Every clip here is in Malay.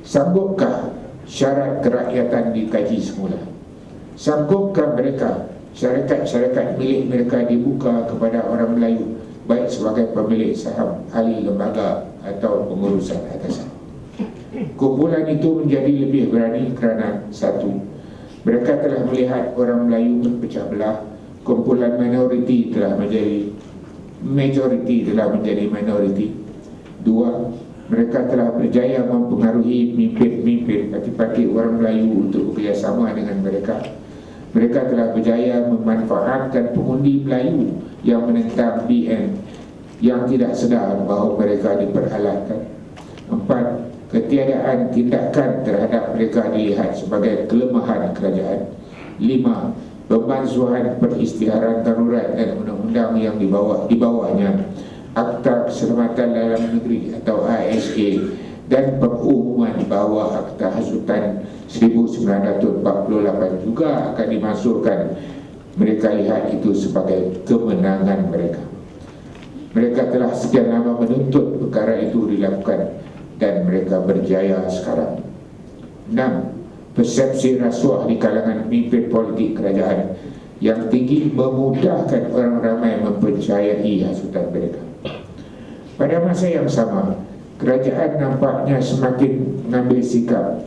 Sanggupkah syarat kerakyatan dikaji semula? Sanggupkah mereka syarikat-syarikat milik mereka dibuka kepada orang Melayu, baik sebagai pemilik saham, ahli lembaga atau pengurusan atasan? Kumpulan itu menjadi lebih berani kerana satu, mereka telah melihat orang Melayu berpecah belah. Kumpulan minoriti telah menjadi majoriti, telah menjadi minoriti. Dua, mereka telah berjaya mempengaruhi pemimpin-pemimpin parti-parti orang Melayu untuk bekerjasama dengan mereka. Mereka telah berjaya memanfaatkan pengundi Melayu yang menentang BN yang tidak sedar bahawa mereka diperhalatkan. Empat, ketiadaan tindakan terhadap mereka dilihat sebagai kelemahan kerajaan. Lima, pemalsuan peristiharan darurat dan undang-undang yang di bawahnya, Akta Keselamatan Dalam Negeri atau ASA, dan pengumuman bahawa Akta Hasutan 1948 juga akan dimasukkan. Mereka lihat itu sebagai kemenangan mereka. Mereka telah sekian lama menuntut perkara itu dilakukan dan mereka berjaya sekarang. 6. Persepsi rasuah di kalangan pemimpin politik kerajaan yang tinggi memudahkan orang ramai mempercayai hasutan mereka. Pada masa yang sama, kerajaan nampaknya semakin mengambil sikap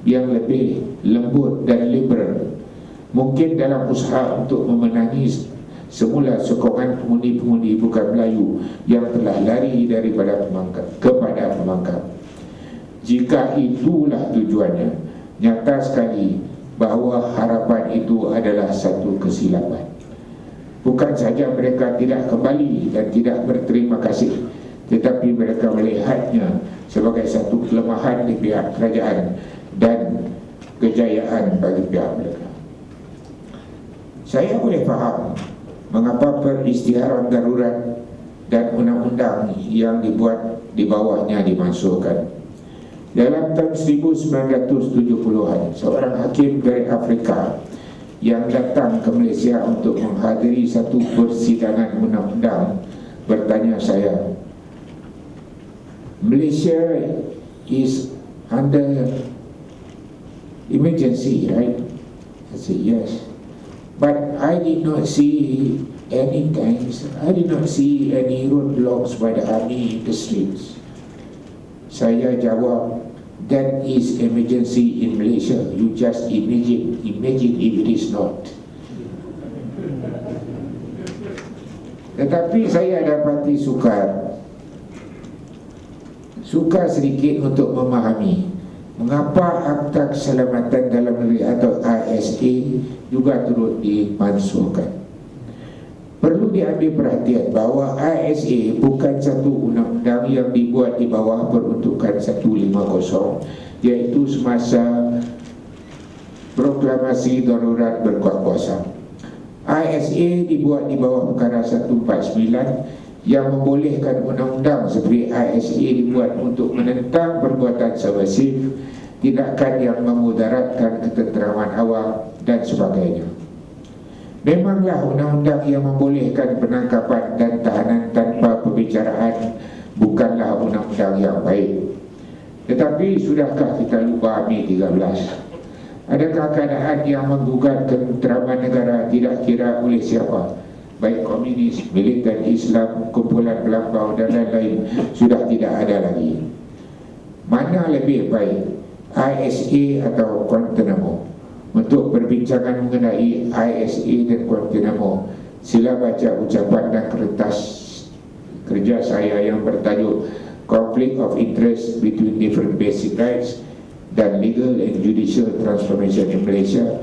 yang lebih lembut dan liberal, mungkin dalam usaha untuk memenangi semula sokongan pengundi-pengundi bukan Melayu yang telah lari daripada pemangkat kepada pemangkat. Jika itulah tujuannya, nyata sekali bahawa harapan itu adalah satu kesilapan. Bukan saja mereka tidak kembali dan tidak berterima kasih, tetapi mereka melihatnya sebagai satu kelemahan di pihak kerajaan dan kejayaan bagi pihak mereka. Saya boleh faham mengapa peristiharan darurat dan undang-undang yang dibuat di bawahnya dimasukkan. Dalam tahun 1970-an, seorang hakim dari Afrika yang datang ke Malaysia untuk menghadiri satu persidangan undang-undang bertanya saya, "Malaysia is under emergency, right?" I said, "Yes. But I did not see any tanks. I did not see any roadblocks by the army in the streets." Saya jawab, "That is emergency in Malaysia. You just imagine if it is not." Tetapi saya dapati sukar sedikit untuk memahami mengapa Akta Keselamatan Dalam Negeri atau ASA juga turut dimansuhkan. Perlu diambil perhatian bahawa ASA bukan satu undang-undang yang dibuat di bawah peruntukan 150, iaitu semasa proklamasi darurat berkuat kuasa. ASA dibuat di bawah perkara 149 yang membolehkan undang-undang seperti ASA dibuat untuk menentang perbuatan subversif, tindakan yang memudaratkan ketenteraman awam dan sebagainya. Memanglah undang-undang yang membolehkan penangkapan dan tahanan tanpa pembicaraan bukanlah undang-undang yang baik. Tetapi sudahkah kita lupa Mei 13? Adakah keadaan yang menggugat ketenteraman negara tidak kira oleh siapa, baik komunis, militer Islam, kumpulan pelampau dan lain-lain, sudah tidak ada lagi? Mana lebih baik, ISA atau Guantanamo? Untuk perbincangan mengenai ISA dan Guantanamo, sila baca ucapan dan kertas kerja saya yang bertajuk Conflict of Interest Between Different Basic Rights dan Legal and Judicial Transformation in Malaysia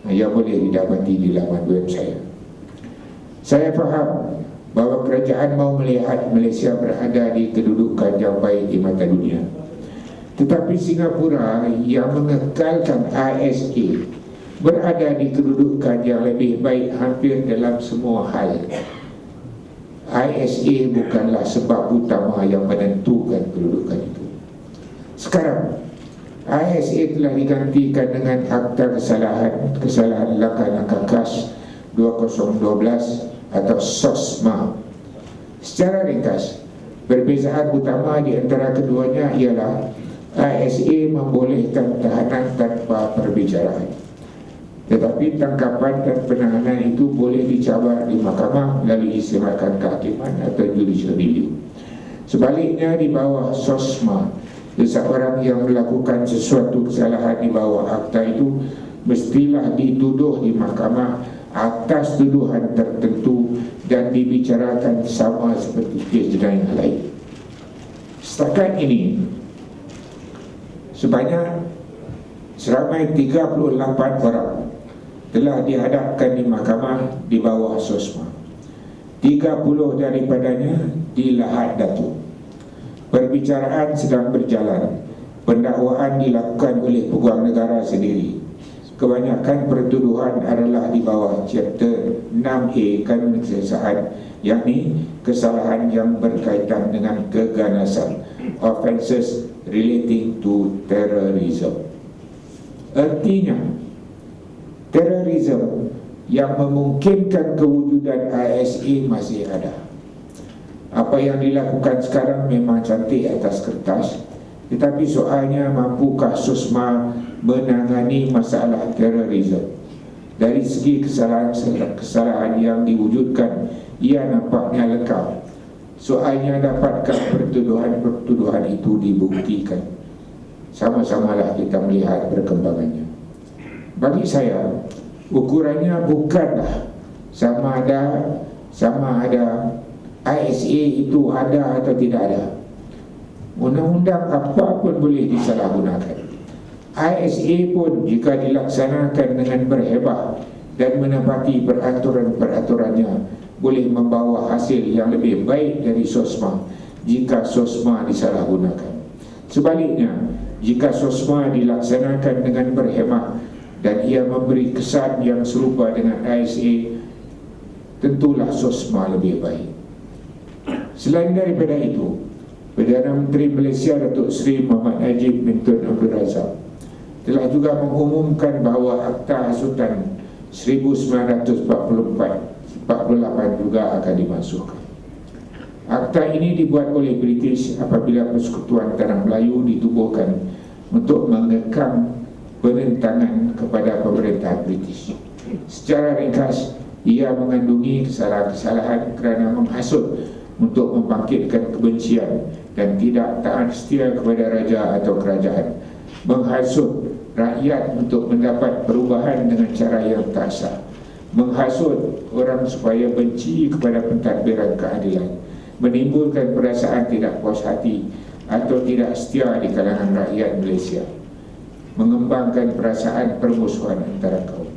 yang boleh didapati di laman web saya. Saya faham bahawa kerajaan mahu melihat Malaysia berada di kedudukan yang baik di mata dunia. Tetapi Singapura yang mengekalkan ISA berada di kedudukan yang lebih baik hampir dalam semua hal. ISA bukanlah sebab utama yang menentukan kedudukan itu. Sekarang ISA telah digantikan dengan Akta Kesalahan Langkah-Langkah KAS 2012 atau SOSMA. Secara ringkas, perbezaan utama di antara keduanya ialah ASA membolehkan tahanan tanpa perbicaraan, tetapi tangkapan dan penahanan itu boleh dicabar di mahkamah melalui istimrakan kehakiman atau judicial review. Sebaliknya, di bawah SOSMA, seseorang yang melakukan sesuatu kesalahan di bawah akta itu mestilah dituduh di mahkamah atas tuduhan tertentu dan dibicarakan sama seperti kes jenayah lain. Setakat ini, seramai 38 orang telah dihadapkan di mahkamah di bawah SOSMA. 30 daripadanya di Lahad Datu. Perbicaraan sedang berjalan. Pendakwaan dilakukan oleh peguam negara sendiri. Kebanyakan pertuduhan adalah di bawah Chapter 6A Kanun Keseksaan, yakni kesalahan yang berkaitan dengan keganasan, offences relating to terrorism. Artinya, terorisme yang memungkinkan kewujudan ASA masih ada. Apa yang dilakukan sekarang memang cantik atas kertas, tetapi soalnya mampukah SOSMA menangani masalah terorisme? Dari segi kesalahan yang diwujudkan, ia nampaknya lengkap. Soalnya, dapatkah pertuduhan itu dibuktikan? Sama-samalah kita melihat perkembangannya. Bagi saya, ukurannya bukanlah sama ada ASA itu ada atau tidak ada. Undang-undang apa pun boleh disalahgunakan. ASA pun jika dilaksanakan dengan berhebah dan menepati peraturan-peraturannya boleh membawa hasil yang lebih baik dari SOSMA jika SOSMA disalahgunakan. Sebaliknya, jika SOSMA dilaksanakan dengan berhemah dan ia memberi kesan yang serupa dengan ASA, tentulah SOSMA lebih baik. Selain daripada itu, Perdana Menteri Malaysia Datuk Seri Muhammad Najib bin Tun Abdul Razak telah juga mengumumkan bahawa Akta Hasutan 1948 juga akan dimasukkan. Akta ini dibuat oleh British apabila Persekutuan Tanah Melayu ditubuhkan untuk mengekang penentangan kepada pemerintahan British. Secara ringkas, ia mengandungi kesalahan-kesalahan kerana menghasut untuk membangkitkan kebencian dan tidak taat setia kepada raja atau kerajaan, menghasut rakyat untuk mendapat perubahan dengan cara yang tak sah, menghasut orang supaya benci kepada pentadbiran keadilan, menimbulkan perasaan tidak puas hati atau tidak setia di kalangan rakyat Malaysia, mengembangkan perasaan permusuhan antara kaum.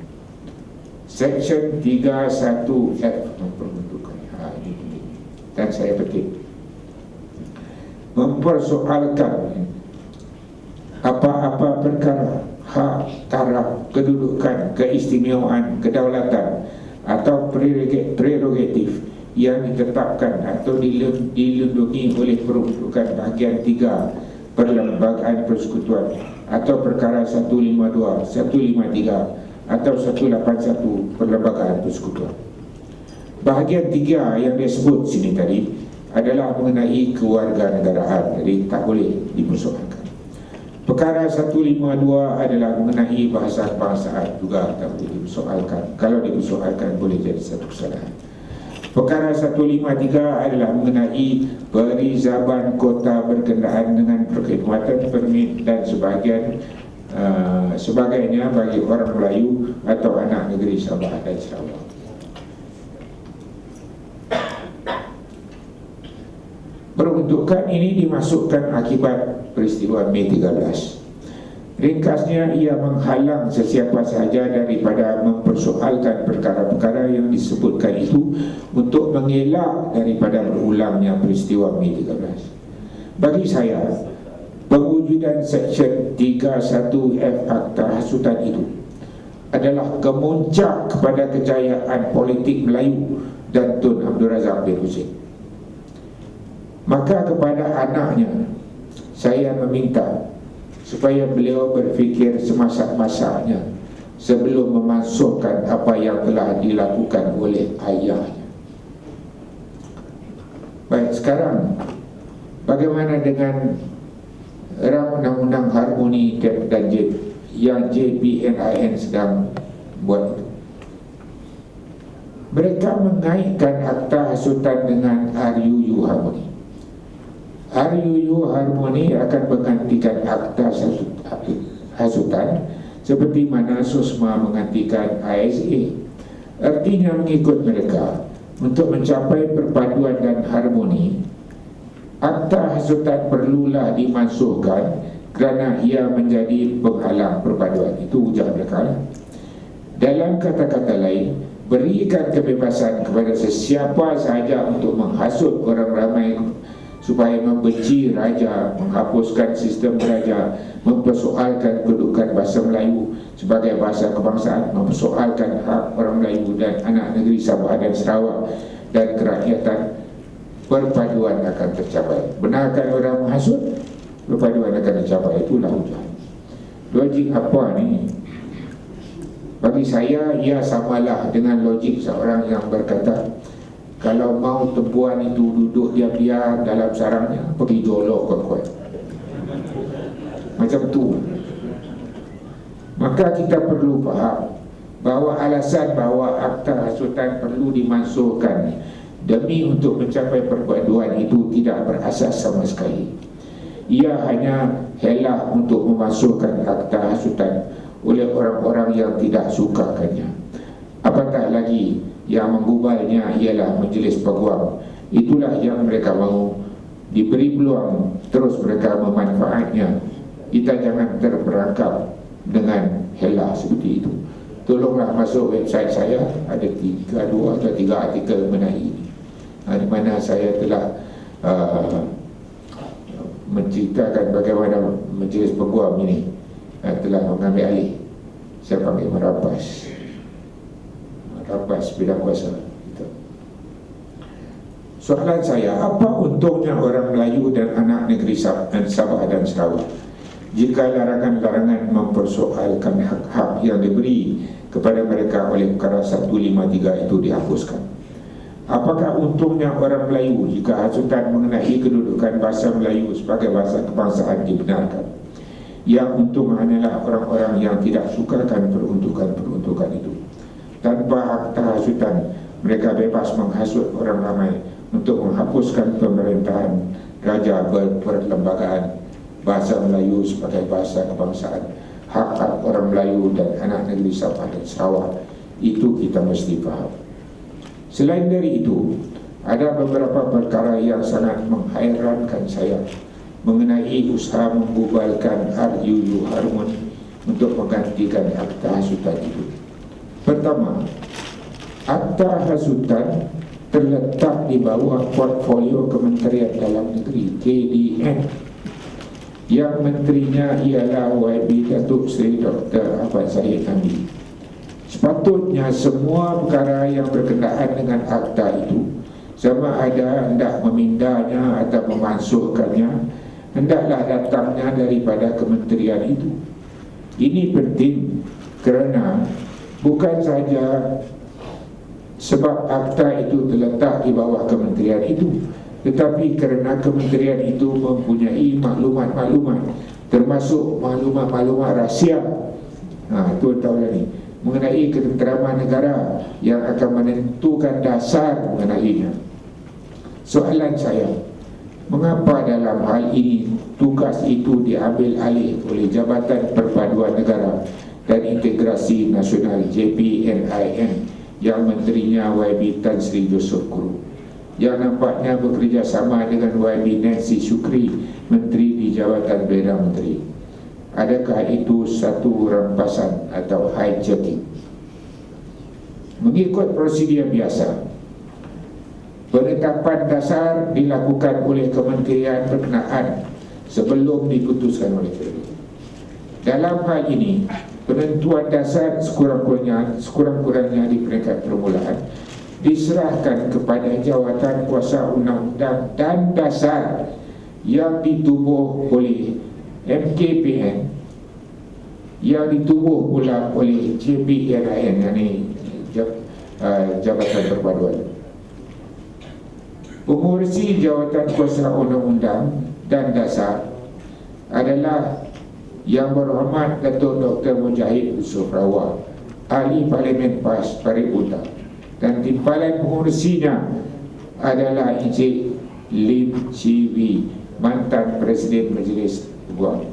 Section 31F memperbentukkan ini, dan saya petik, mempersoalkan apa-apa perkara, hak, taraf, kedudukan, keistimewaan, kedaulatan atau prerogatif yang ditetapkan atau dilindungi oleh peruntukan bahagian 3 Perlembagaan Persekutuan atau perkara 152, 153 atau 181 Perlembagaan Persekutuan. Bahagian 3 yang disebut sini tadi adalah mengenai kewarganegaraan, jadi tak boleh dipersoalkan. Perkara 152 adalah mengenai bahasa kebangsaan, juga tak boleh dipersoalkan. Kalau dipersoalkan boleh jadi satu kesalahan. Perkara 153 adalah mengenai perizaban kota berkenaan dengan perkhidmatan permit dan sebagainya bagi orang Melayu atau anak negeri Sabah dan Sarawak. Peruntukan ini dimasukkan akibat peristiwa Mei 13. Ringkasnya, ia menghalang sesiapa sahaja daripada mempersoalkan perkara-perkara yang disebutkan itu untuk mengelak daripada berulangnya peristiwa Mei 13. Bagi saya, pewujudan Seksyen 31F Akta Hasutan itu adalah kemuncak kepada kejayaan politik Melayu dan Tun Abdul Razak bin Husin. Maka kepada anaknya, saya meminta supaya beliau berfikir semasak-masaknya sebelum memasukkan apa yang telah dilakukan oleh ayahnya. Baik, sekarang bagaimana dengan Undang-undang Harmoni dan yang JPNIN sedang buat. Mereka mengaitkan Akta Hasutan dengan RUU Harmoni. RUU Harmoni akan menggantikan Akta Hasutan seperti mana SUSMA menggantikan ISA. Artinya mengikut mereka, untuk mencapai perpaduan dan harmoni, Akta Hasutan perlulah dimansuhkan kerana ia menjadi penghalang perpaduan. Itu ujar mereka. Dalam kata-kata lain, berikan kebebasan kepada sesiapa sahaja untuk menghasut orang ramai supaya membenci raja, menghapuskan sistem raja, mempersoalkan kedudukan bahasa Melayu sebagai bahasa kebangsaan, mempersoalkan hak orang Melayu dan anak negeri Sabah dan Sarawak dan kerakyatan. Perpaduan akan tercapai. Benarkan orang menghasut, perpaduan akan tercapai. Itulah hujan. Logik apa ni? Bagi saya, ia samalah dengan logik seorang yang berkata, kalau mau tempuan itu duduk diam-diam dalam sarangnya, pergi jolok kuat-kuat. Macam tu. Maka kita perlu faham bahawa alasan bahawa Akta Hasutan perlu dimansuhkan demi untuk mencapai perpaduan itu tidak berasas sama sekali. Ia hanya helah untuk memasukkan Akta Hasutan oleh orang-orang yang tidak sukakannya. Apatah lagi yang menggubalnya ialah Majlis Peguam. Itulah yang mereka mahu. Diberi peluang, terus mereka memanfaatnya. Kita jangan terperangkap dengan helah seperti itu. Tolonglah masuk website saya, ada 2 atau 3 artikel mengenai ini, di mana saya telah menceritakan bagaimana Majlis Peguam ini telah mengambil alih. Saya panggil merampas bidang kuasa. Soalan saya, apa untungnya orang Melayu dan anak negeri Sabah dan Sarawak jika larangan-larangan mempersoalkan hak-hak yang diberi kepada mereka oleh Perkara 153 itu dihapuskan? Apakah untungnya orang Melayu jika hasutan mengenai kedudukan bahasa Melayu sebagai bahasa kebangsaan dibenarkan? Yang untung hanyalah orang-orang yang tidak sukakan peruntukan itu. Tanpa Akta Hasutan, mereka bebas menghasut orang ramai untuk menghapuskan pemerintahan raja berperlembagaan bahasa Melayu sebagai bahasa kebangsaan, hak-hak orang Melayu dan anak negeri Sabah dan Sarawak. Itu kita mesti faham. Selain dari itu, ada beberapa perkara yang sangat menghairankan saya mengenai usaha membubarkan RUU Harmoni untuk menggantikan Akta Hasutan itu. Pertama, Akta Hasutan terletak di bawah portfolio Kementerian Dalam Negeri KDN, yang menterinya ialah YB Datuk Seri Dr. Ahmad Zahid Hamid. Sepatutnya semua perkara yang berkenaan dengan akta itu, sama ada hendak memindahnya atau memansuhkannya, hendaklah datangnya daripada kementerian itu. Ini penting kerana bukan saja sebab akta itu terletak di bawah kementerian itu, tetapi kerana kementerian itu mempunyai maklumat-maklumat, termasuk maklumat-maklumat rahsia. Tuan tahu lah ni, mengenai ketenteraman negara yang akan menentukan dasar mengenainya. Soalan saya, mengapa dalam hal ini tugas itu diambil alih oleh Jabatan Perpaduan Negara dan Integrasi Nasional JPNIN yang menterinya YB Tan Sri Joseph Kuru, yang nampaknya bekerjasama dengan YB Nancy Shukri, menteri di Jabatan Perdana Menteri? Adakah itu satu rampasan atau hijacking? Mengikut prosedur biasa, penetapan dasar dilakukan oleh kementerian berkenaan sebelum diputuskan oleh Presiden. Dalam hal ini, penentuan dasar sekurang-kurangnya di peringkat permulaan diserahkan kepada Jawatan Kuasa Undang-Undang dan Dasar yang ditubuh oleh MKPN, yang ditubuh pula oleh JPNIN, yakni Jabatan Perpaduan. Pengurusi Jawatan Kuasa Undang-Undang dan Dasar adalah Yang Berhormat Datuk Dr. Mujahid Yusof Rawal, Ahli Parlimen PAS Paripurna, dan timbalan pengurusinya adalah Encik Lim Chi Wee, mantan Presiden Majlis Peguam.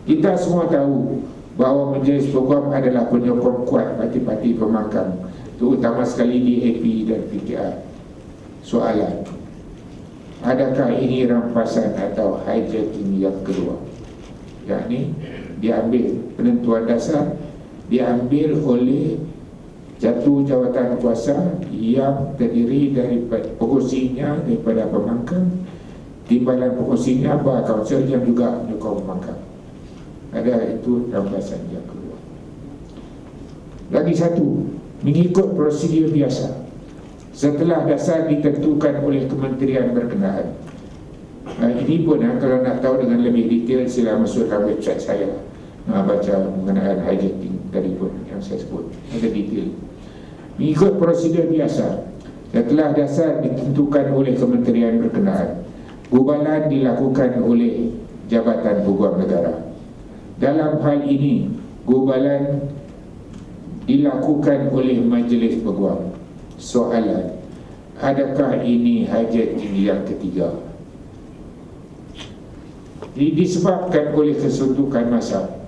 Kita semua tahu bahawa Majlis Peguam adalah penyokong kuat parti-parti pembangkang, terutama sekali di AP dan PKR. Soalan, adakah ini rampasan atau hijacking yang kedua? Yakni diambil penentuan dasar, diambil oleh jatuh jawatan kuasa yang terdiri dari pengurusinya daripada pembangkang, timbalan pengurusinya Bar Kaunsil yang juga menyokong pembangkang. Ada itu rampasan yang kedua. Lagi satu, mengikut prosedur biasa, setelah dasar ditentukan oleh kementerian berkenaan. Ini pun kalau nak tahu dengan lebih detail, sila masuk dalam website saya, baca mengenai hijacking tadi pun yang saya sebut, ada detail. Mengikut prosedur biasa, setelah dasar ditentukan oleh kementerian berkenaan, gubalan dilakukan oleh Jabatan Peguam Negara. Dalam hal ini, gubalan dilakukan oleh Majlis Peguam. Soalan, adakah ini hijacking yang ketiga? Disebabkan oleh kesuntukan masa.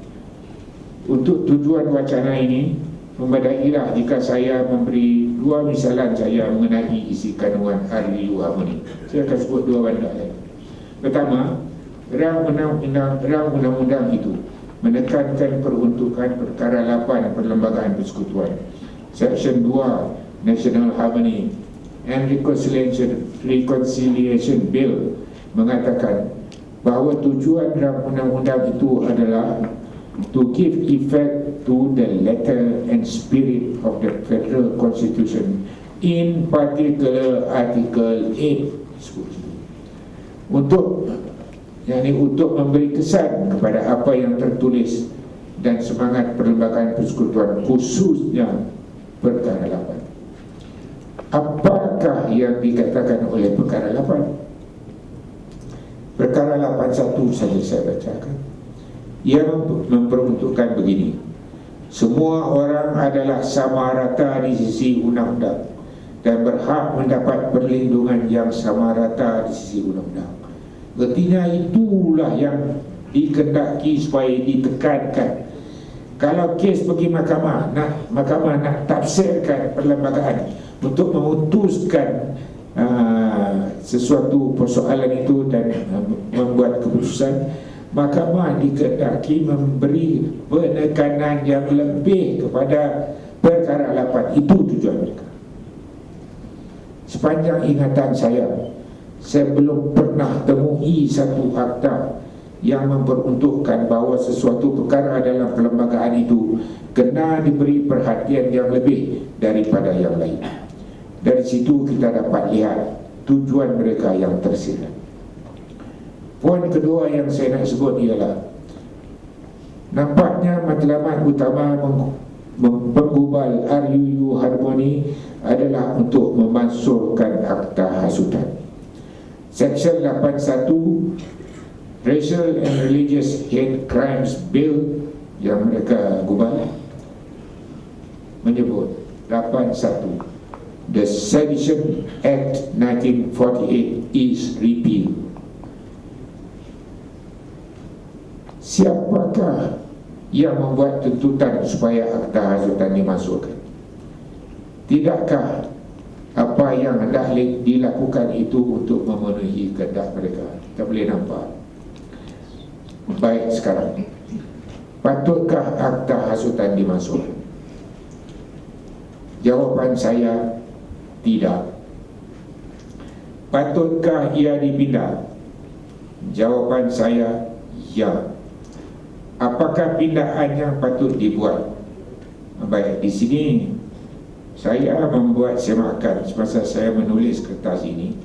Untuk tujuan wacana ini, membadailah jika saya memberi dua misalan saya mengenai isi kandungan RUU Harmoni. Saya akan sebut dua benda lagi. Pertama, rang undang-undang itu menekankan peruntukan perkara 8 Perlembagaan Persekutuan. Section 2 National Harmony and Reconciliation Bill mengatakan bahawa tujuan rang undang-undang itu adalah to give effect to the letter and spirit of the Federal Constitution, in particular Article 8, untuk memberi kesan kepada apa yang tertulis dan semangat Perlembagaan Persekutuan, khususnya perkara 8. Apakah yang dikatakan oleh perkara 8? Perkara 81 saja saya bacakan. Ia memperuntukkan begini: semua orang adalah sama rata di sisi undang-undang dan berhak mendapat perlindungan yang sama rata di sisi undang-undang. Artinya itulah yang dikehendaki supaya ditekankan. Kalau kes pergi mahkamah nak tafsirkan perlembagaan untuk memutuskan sesuatu persoalan itu dan membuat keputusan, mahkamah dikehendaki memberi penekanan yang lebih kepada perkara 8. Itu tujuan mereka. Sepanjang ingatan saya belum pernah temui satu akta yang memperuntukkan bahawa sesuatu perkara dalam perlembagaan itu kena diberi perhatian yang lebih daripada yang lain. Dari situ kita dapat lihat tujuan mereka yang tersirat. Poin kedua yang saya nak sebut ialah, nampaknya matlamat utama penggubal RUU Harmoni adalah untuk memasukkan akta hasutan. Section 81 Racial and Religious Hate Crimes Bill yang mereka gubal menyebut 81, the Sedition Act 1948 is repealed. Siapakah yang membuat tuntutan supaya akta hasutan dimasukkan? Tidakkah apa yang hendak dilakukan itu untuk memenuhi kehendak mereka? Kita boleh nampak. Baik, sekarang, patutkah akta hasutan dimasukkan? Jawapan saya, tidak. Patutkah ia dipindah? Jawapan saya, ya. Apakah pindahan yang patut dibuat? Baik, di sini saya membuat semakan semasa saya menulis kertas ini,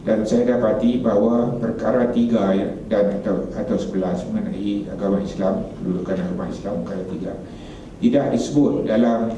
dan saya dapati bahawa perkara 3 dan atau 11 mengenai agama Islam, kedudukan agama Isam, perkara 3 tidak disebut dalam